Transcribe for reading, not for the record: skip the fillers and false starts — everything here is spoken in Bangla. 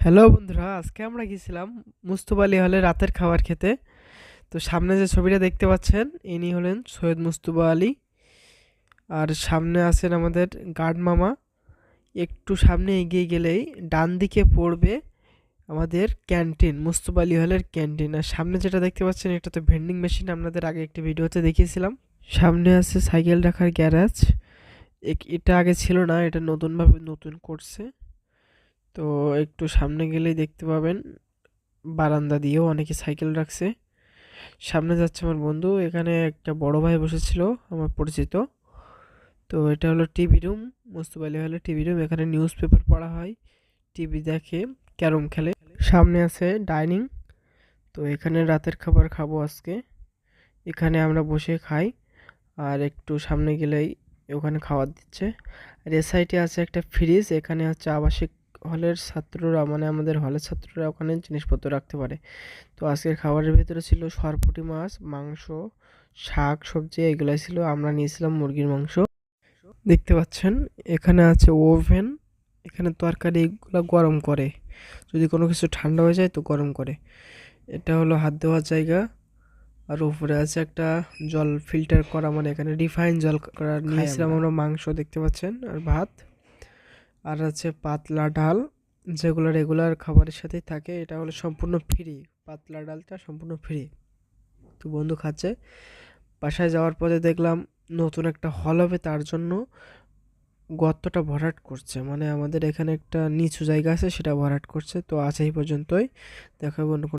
হ্যালো বন্ধুরা, আজকে আমরা গেছিলাম মুস্তফা আলী হলে রাতের খাবার খেতে। তো সামনে যে ছবিটা দেখতে পাচ্ছেন, ইনি হলেন সৈয়দ মুস্তফা আলী। আর সামনে আছেন আমাদের গার্ড মামা। একটু সামনে এগিয়ে গেলেই ডান দিকে পড়বে আমাদের ক্যান্টিন, মুস্তফা আলী হলের ক্যান্টিন। আর সামনে যেটা দেখতে পাচ্ছেন, এটা তো ভেন্ডিং মেশিন, আপনাদের আগে একটি ভিডিওতে দেখিয়েছিলাম। সামনে আছে সাইকেল রাখার গ্যারাজ। এটা আগে ছিল না, এটা নতুনভাবে নতুন করছে। তো একটু সামনে গেলেই দেখতে পাবেন বারান্দা দিয়েও অনেকে সাইকেল রাখছে। সামনে যাচ্ছে আমার বন্ধু, এখানে একটা বড় ভাই বসেছিল আমার পরিচিত। তো এটা হলো টিভি রুম, মুস্তফা আলী হলে টিভি রুম। এখানে নিউজ পেপার পড়া হয়, টিভি দেখে, ক্যারম খেলে। সামনে আছে ডাইনিং। তো এখানে রাতের খাবার খাবো আজকে, এখানে আমরা বসে খাই। আর একটু সামনে গেলেই ওখানে খাবার দিচ্ছে। আর এ সাইডে আছে একটা ফ্রিজ, এখানে হচ্ছে আবাসিক হলের ছাত্ররা, মানে আমাদের হলের ছাত্ররা ওখানে জিনিসপত্র রাখতে পারে। তো আজকের খাবারের ভেতরে ছিল সরপুঁটি মাছ, মাংস, শাক সবজি, এগুলাই ছিল। আমরা নিয়েছিলাম মুরগির মাংস। দেখতে পাচ্ছেন এখানে আছে ওভেন, এখানে তরকারি এগুলো গরম করে, যদি কোনো কিছু ঠান্ডা হয়ে যায় তো গরম করে। এটা হলো হাত দেওয়ার জায়গা। আর উপরে আছে একটা জল ফিল্টার করা, মানে এখানে রিফাইন জল করা নিয়েছিলাম আমরা। মাংস দেখতে পাচ্ছেন, আর ভাত, আর আছে পাতলা ডাল, যেগুলো রেগুলার খাবারের সাথেই থাকে। এটা হলো সম্পূর্ণ ফ্রি, পাতলা ডালটা সম্পূর্ণ ফ্রি। তো বন্ধু খাচ্ছে। বাসায় যাওয়ার পথে দেখলাম নতুন একটা হল হবে, তার জন্য গর্তটা ভরাট করছে, মানে আমাদের এখানে একটা নিচু জায়গা আছে সেটা ভরাট করছে। তো আজ এই পর্যন্তই, দেখা হবে অন্য কোনো